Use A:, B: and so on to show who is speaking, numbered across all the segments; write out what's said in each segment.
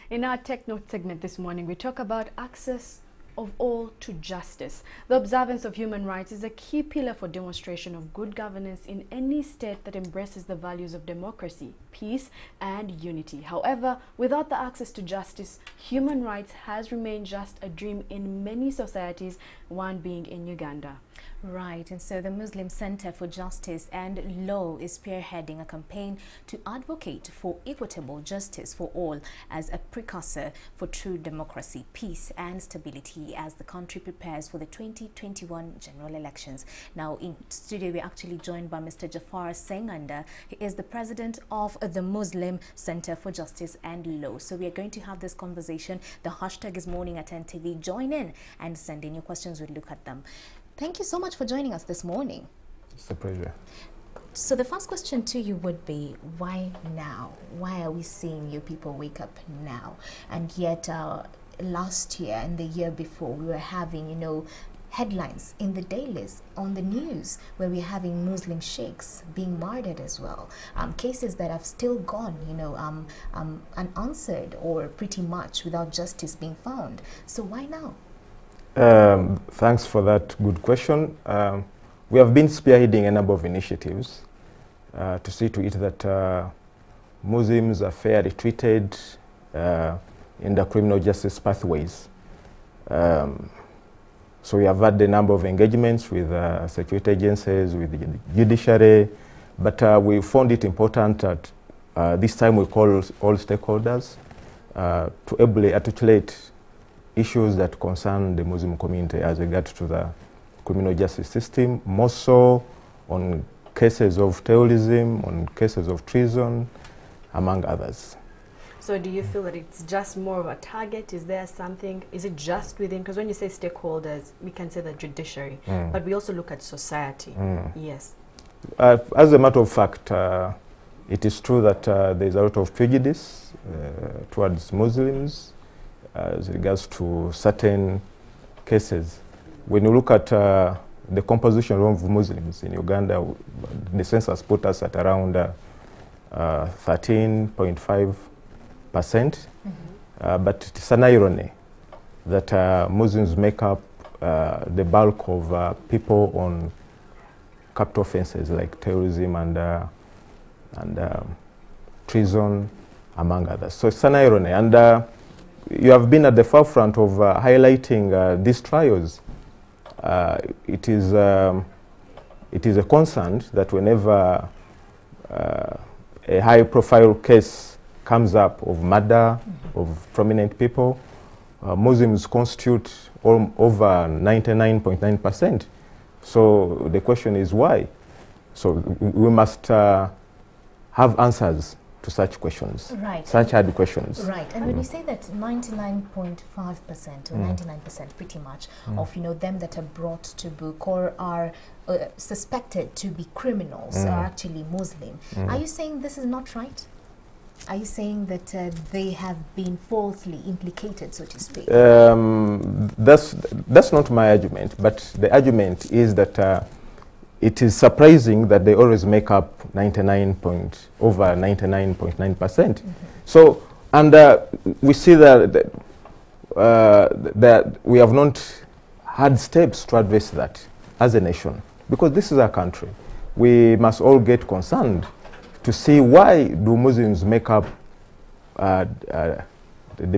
A: In our Tech Note segment this morning, we talk about access of all to justice. The observance of human rights is a key pillar for demonstration of good governance in any state that embraces the values of democracy, peace, and unity. However, without the access to justice, human rights has remained just a dream in many societies, one being in Uganda.
B: Right, and so the Muslim Center for Justice and Law is spearheading a campaign to advocate for equitable justice for all as a precursor for true democracy, peace and stability as the country prepares for the 2021 general elections. Now in studio we're actually joined by Mr. Jafar Senganda. He is the president of the Muslim Center for Justice and Law. So we are going to have this conversation. The hashtag is Morning at NTV. Join in and send in your questions. We'll look at them. Thank you so much for joining us this morning.
C: It's a pleasure.
B: So the first question to you would be, why now? Why are we seeing you people wake up now? And yet last year and the year before, we were having, headlines in the dailies, on the news, where we're having Muslim sheikhs being murdered as well. Cases that have still gone, unanswered or pretty much without justice being found. So why now?
C: Thanks for that good question. We have been spearheading a number of initiatives to see to it that Muslims are fairly treated in the criminal justice pathways. So we have had a number of engagements with security agencies, with the judiciary, but we found it important that this time we call all stakeholders to ably articulate issues that concern the Muslim community as regards to the criminal justice system, more so on cases of terrorism, on cases of treason, among others.
A: So do you feel that it's just more of a target? Is there something, is it just within, because when you say stakeholders, we can say the judiciary, but we also look at society. Yes.
C: As a matter of fact, it is true that there's a lot of prejudice towards Muslims as regards to certain cases. When you look at the composition of Muslims in Uganda, the census put us at around 13.5%. But it's an irony that Muslims make up the bulk of people on capital offenses like terrorism and treason, among others. So it's an irony. And you have been at the forefront of highlighting these trials. It is a concern that whenever a high-profile case comes up of murder of prominent people, Muslims constitute over 99.9%. So the question is why? So we must have answers to such questions, such hard questions.
B: Right, and when you say that 99.5% or 99% pretty much of them that are brought to book or are suspected to be criminals are actually Muslim, are you saying this is not right? Are you saying that they have been falsely implicated, so to speak?
C: That's not my argument, but the argument is that it is surprising that they always make up over 99.9%. So, and we see that we have not had steps to address that as a nation, because this is our country. We must all get concerned to see why do Muslims make up the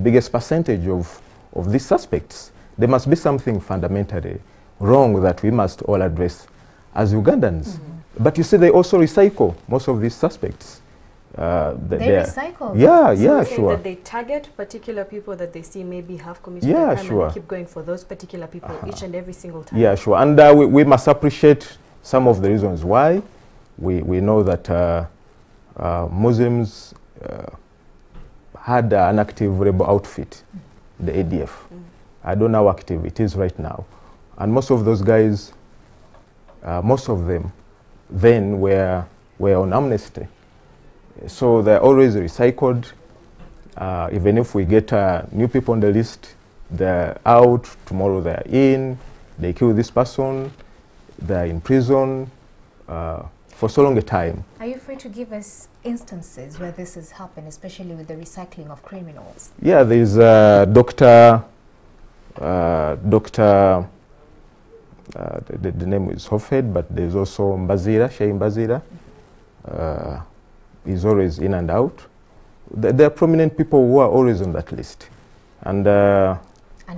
C: biggest percentage of these suspects. There must be something fundamentally wrong that we must all address as Ugandans. But you see, they also recycle most of these suspects.
B: They recycle?
C: Yeah,
A: so
C: yeah,
A: sure. That they target particular people that they see maybe have committed a crime, and they keep going for those particular people each and every single time.
C: Yeah, sure. And we must appreciate some of the reasons why. We know that Muslims had an active rebel outfit, the ADF. I don't know how active it is right now. And most of those guys, most of them then were on amnesty. So they're always recycled. Even if we get new people on the list, they're out, tomorrow they're in, they kill this person, they're in prison. for so long a time.
B: Are you free to give us instances where this has happened, especially with the recycling of criminals?
C: Yeah, there's the name is Hofed, but there's also Mbazira, Shei Mbazira. Is always in and out. There are prominent people who are always on that list. And are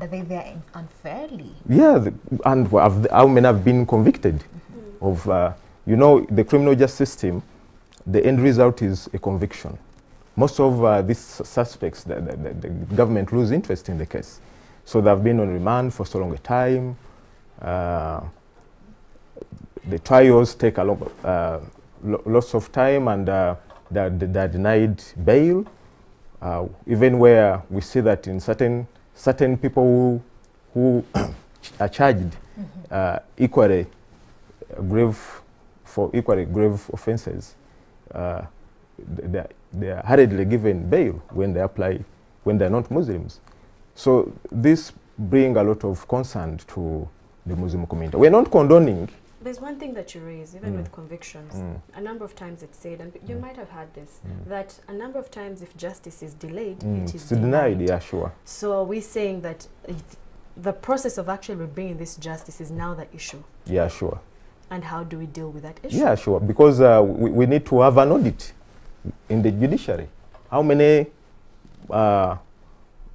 B: they there unfairly?
C: Yeah, and how many have been convicted of, you know, the criminal justice system, the end result is a conviction. Most of these suspects, the government lose interest in the case. So they've been on remand for so long a time. The trials take a lot, lots of time, and they're denied bail, even where we see that in certain people who are charged equally grave offences, they are hurriedly given bail when they're not Muslims. So this brings a lot of concern to the Muslim community. We're not condoning.
A: There's one thing that you raise, even with convictions. A number of times it's said, and you might have heard this, that a number of times if justice is delayed, it is denied.
C: Yeah, sure.
A: So we're saying that the process of actually bringing this justice is now the issue.
C: Yeah, sure.
A: And how do we deal with that issue?
C: Yeah, sure. Because we need to have an audit in the judiciary. How many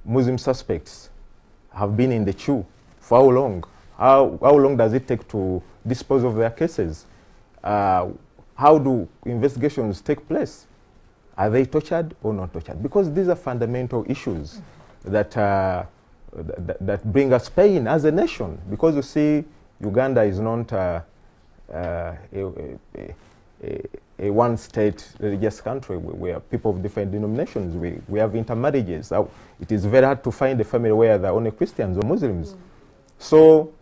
C: Muslim suspects have been in the queue? For how long? How long does it take to dispose of their cases? How do investigations take place? Are they tortured or not tortured? Because these are fundamental issues that that bring us pain as a nation. Because you see, Uganda is not a one-state religious country. We are people of different denominations. We have intermarriages. It is very hard to find a family where there are only Christians or Muslims. So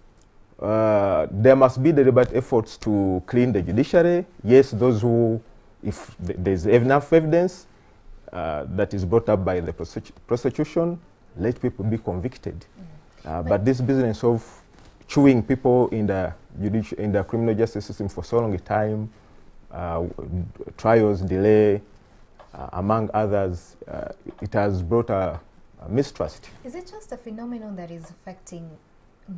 C: there must be deliberate efforts to clean the judiciary. Yes, those who, if there's enough evidence that is brought up by the prosecution, let people be convicted. But this business of chewing people in the criminal justice system for so long a time, trials delay, among others, it has brought a mistrust.
B: Is it just a phenomenon that is affecting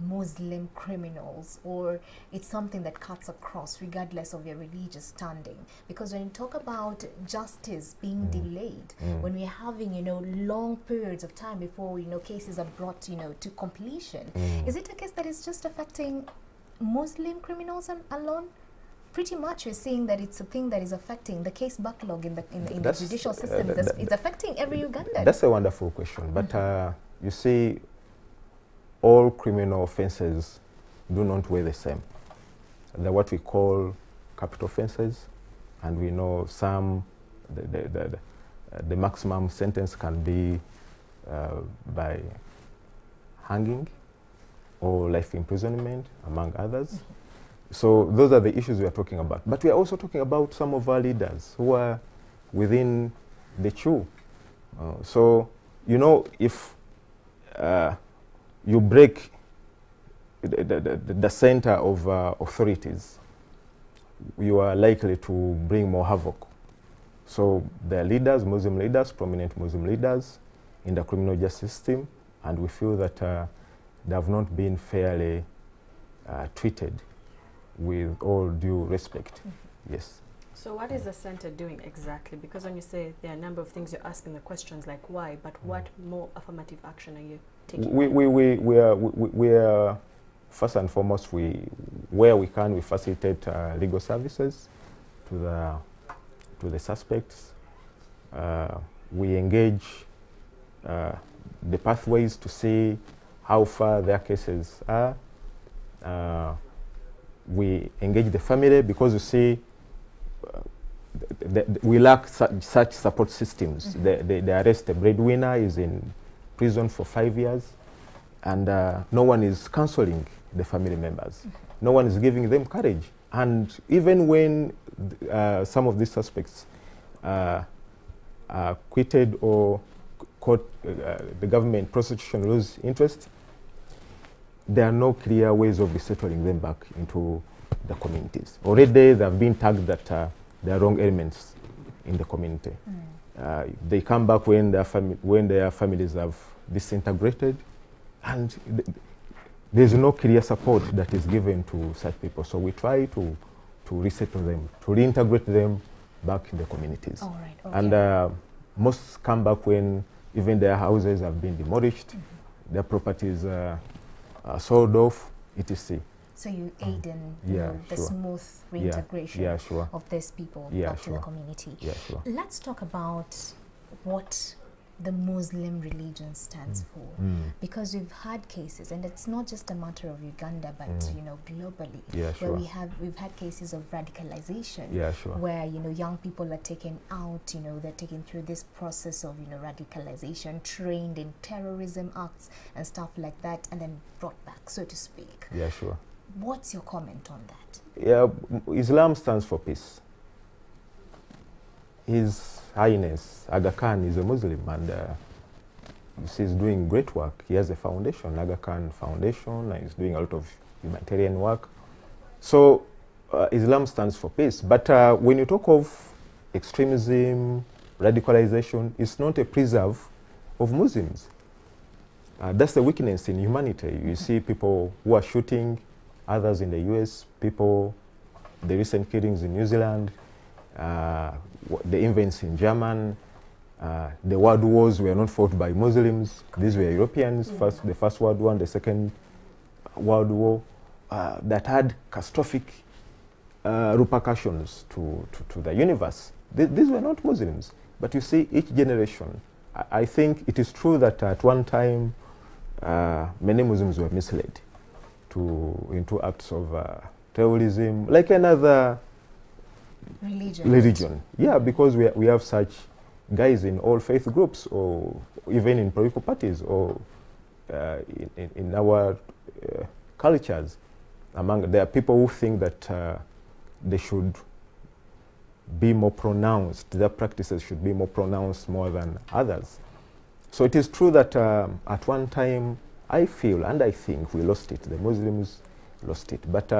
B: Muslim criminals, or it's something that cuts across regardless of your religious standing? Because when you talk about justice being delayed, when we're having, you know, long periods of time before, you know, cases are brought, you know, to completion, is it a case that is just affecting Muslim criminals alone? Pretty much we're seeing that it's a thing that is affecting the case backlog in the judicial system. It's affecting every Ugandan.
C: That's a wonderful question. But you see, all criminal offences do not weigh the same. They're what we call capital offences, and we know some, the maximum sentence can be by hanging or life imprisonment, among others. So those are the issues we are talking about. But we are also talking about some of our leaders who are within the queue. So, you know, if you break the center of authorities, you are likely to bring more havoc. So there are leaders, Muslim leaders, prominent Muslim leaders in the criminal justice system, and we feel that they have not been fairly treated with all due respect. Yes.
A: So what is the center doing exactly? Because when you say there are a number of things, you're asking the questions like why, but what more affirmative action are you taking?
C: We are first and foremost, where we can, we facilitate legal services to the suspects. We engage the pathways to see how far their cases are. We engage the family because you see we lack such support systems. They arrest the breadwinner, is in prison for 5 years, and no one is counseling the family members. No one is giving them courage. And even when some of these suspects are acquitted or court, the government prosecution lose interest, there are no clear ways of resettling them back into the communities. Already they have been tagged that there are wrong elements in the community. They come back when their families have disintegrated, and there's no clear support that is given to such people. So we try to resettle them, to reintegrate them back in the communities.
B: All right, okay.
C: And most come back when even their houses have been demolished, their properties are sold off, etc.
B: So you aid in the
C: sure.
B: smooth reintegration
C: sure.
B: of these people back to the community.
C: Yeah, sure.
B: Let's talk about what the Muslim religion stands for, because we've had cases, and it's not just a matter of Uganda, but you know, globally, where we've had cases of radicalization, where you know, young people are taken out, you know, they're taken through this process of, you know, radicalization, trained in terrorism acts and stuff like that, and then brought back, so to speak.
C: Yeah, sure.
B: What's your comment on that?
C: Yeah, Islam stands for peace. His Highness Aga Khan is a Muslim, and you see he's doing great work. He has a foundation, Aga Khan Foundation, and he's doing a lot of humanitarian work. So Islam stands for peace. But when you talk of extremism, radicalization, it's not a preserve of Muslims. That's the weakness in humanity. You see people who are shooting others in the US, the recent killings in New Zealand, the events in Germany, the world wars were not fought by Muslims. These were Europeans, the First World War and the Second World War, that had catastrophic repercussions to the universe. These were not Muslims. But you see, each generation, I think it is true that at one time, many Muslims were misled into acts of terrorism, like another religion. Yeah, because we have such guys in all faith groups, or even in political parties, or in our cultures. There are people who think that they should be more pronounced, their practices should be more pronounced more than others. So it is true that at one time, I feel and I think we lost it. The Muslims lost it. But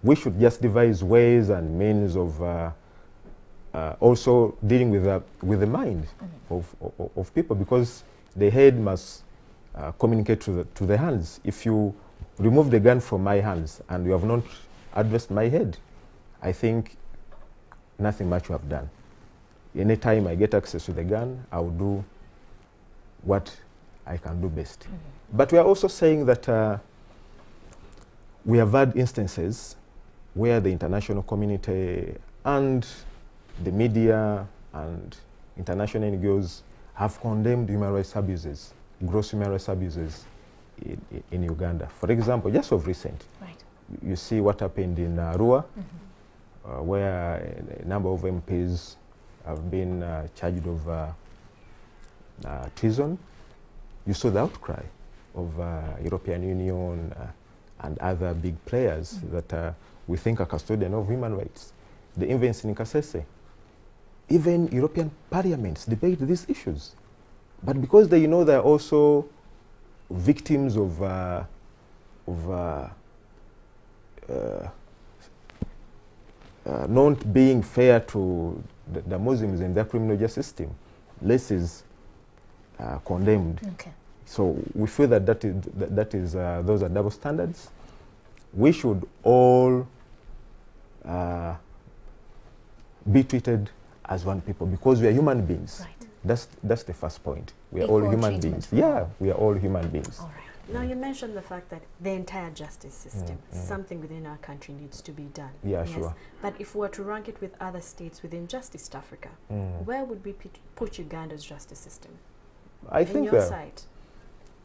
C: we should just devise ways and means of also dealing with the mind of people, because the head must communicate to the hands. If you remove the gun from my hands and you have not addressed my head, I think nothing much you have done. Anytime I get access to the gun, I will do what I can do best. But we are also saying that we have had instances where the international community and the media and international NGOs have condemned human rights abuses, gross human rights abuses in Uganda. For example, just of recent, you see what happened in Arua, where a number of MPs have been charged of treason. You saw the outcry of European Union and other big players that we think are custodian of human rights. The events in Kasese, even European parliaments debate these issues. But because they know they're also victims of not being fair to the Muslims in their criminal justice system, less is condemned. So we feel that those are double standards. We should all be treated as one people, because we are human beings. That's the first point. We are all human beings. Yeah, we are all human beings.
A: All right. Now you mentioned the fact that the entire justice system, something within our country needs to be done.
C: Yeah, sure.
A: But if we were to rank it with other states within just East Africa, where would we put Uganda's justice system?
C: I think
A: your side.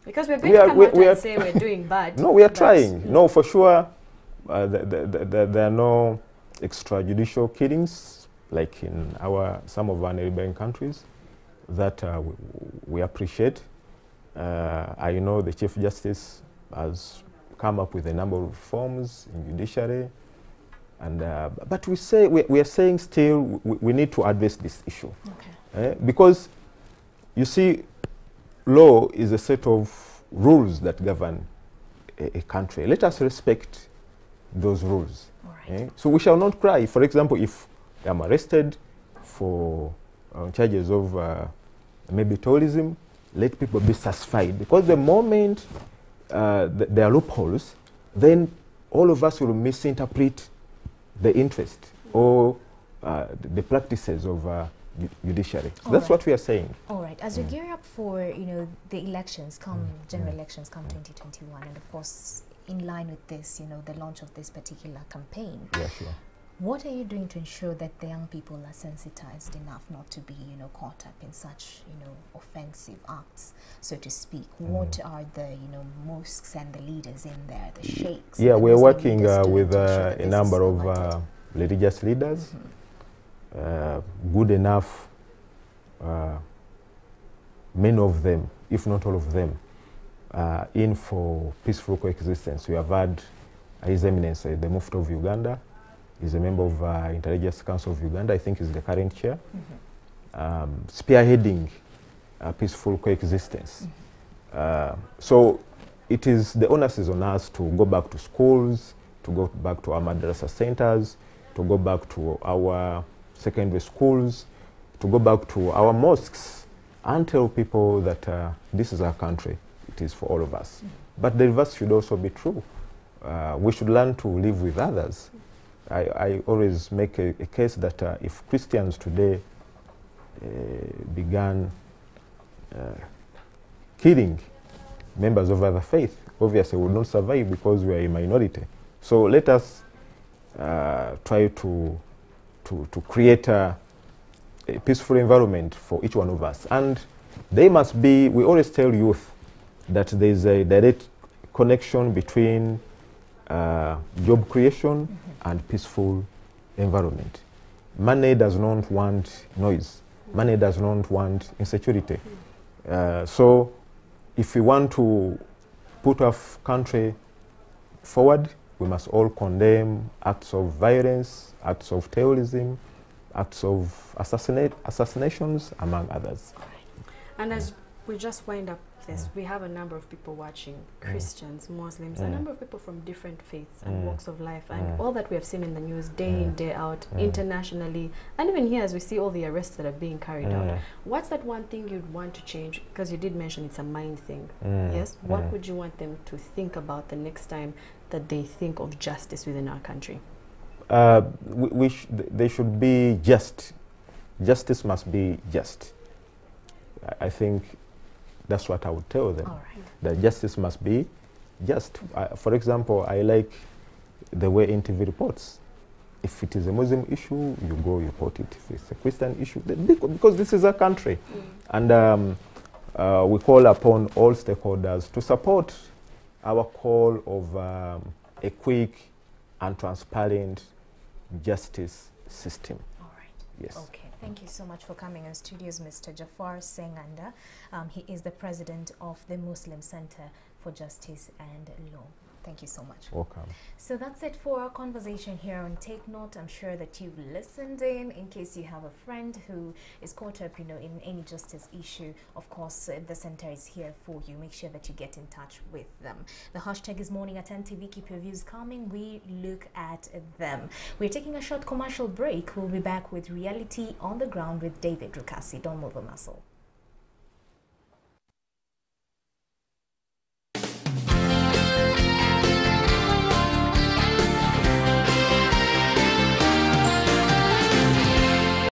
A: Because we're going to come out and say we're doing bad.
C: No, we are trying. No, for sure, there are no extrajudicial killings like in some of our neighboring countries that we appreciate. I know the Chief Justice has come up with a number of reforms in judiciary, and but we are saying still we need to address this issue, because you see, law is a set of rules that govern a country. Let us respect those rules.
B: All right.
C: So we shall not cry. For example, if I'm arrested for charges of maybe terrorism, let people be satisfied. Because the moment there are loopholes, then all of us will misinterpret the interest or the practices of judiciary. So that's what we are saying.
B: All right. As we gear up for, the elections come, general elections come 2021, and of course, in line with this, the launch of this particular campaign.
C: Yeah, sure.
B: What are you doing to ensure that the young people are sensitized enough not to be, caught up in such, offensive acts, so to speak? What are the, mosques and the leaders in there, the sheikhs?
C: Yeah, we're working with
B: a
C: number of religious leaders, good enough, many of them, if not all of them, in for peaceful coexistence. We have had His Eminence, the Mufti of Uganda, is a member of Intelligence Council of Uganda. I think he's the current chair, spearheading peaceful coexistence. So it is, the onus is on us to go back to schools, to go back to our madrasa centers, to go back to our secondary schools, to go back to our mosques and tell people that this is our country, it is for all of us. But the reverse should also be true. We should learn to live with others. I always make a case that if Christians today began killing members of other faith, obviously we will not survive because we are a minority. So let us try to create a peaceful environment for each one of us. And they must be, we always tell youth that there is a direct connection between job creation and peaceful environment. Money does not want noise. Money does not want insecurity. So if we want to put our country forward, we must all condemn acts of violence, acts of terrorism, acts of assassinations, among others.
A: And as we just wind up this, we have a number of people watching, Christians, Muslims, a number of people from different faiths and walks of life, and all that we have seen in the news day in, day out, internationally, and even here as we see all the arrests that are being carried out. What's that one thing you'd want to change? Because you did mention it's a mind thing, yes? What would you want them to think about the next time that they think of justice within our country?
C: They should be just. Justice must be just. I think that's what I would tell them. All right. That justice must be just. For example, I like the way NTV reports. If it is a Muslim issue, you go report it. If it's a Christian issue, because this is a country. And we call upon all stakeholders to support our call of a quick and transparent justice system. All right. Yes.
B: Okay. Thank you so much for coming in studios, Mr. Jafar Senganda. He is the president of the Muslim Center for Justice and Law. Thank you so much.
C: Welcome. So
B: that's it for our conversation here on Take Note. I'm sure that you've listened in case you have a friend who is caught up, in any justice issue. Of course, the center is here for you. Make sure that you get in touch with them. The hashtag is Morning at 10 TV. Keep your views coming. We look at them. We're taking a short commercial break. We'll be back with Reality on the Ground with David Rukasi. Don't move a muscle.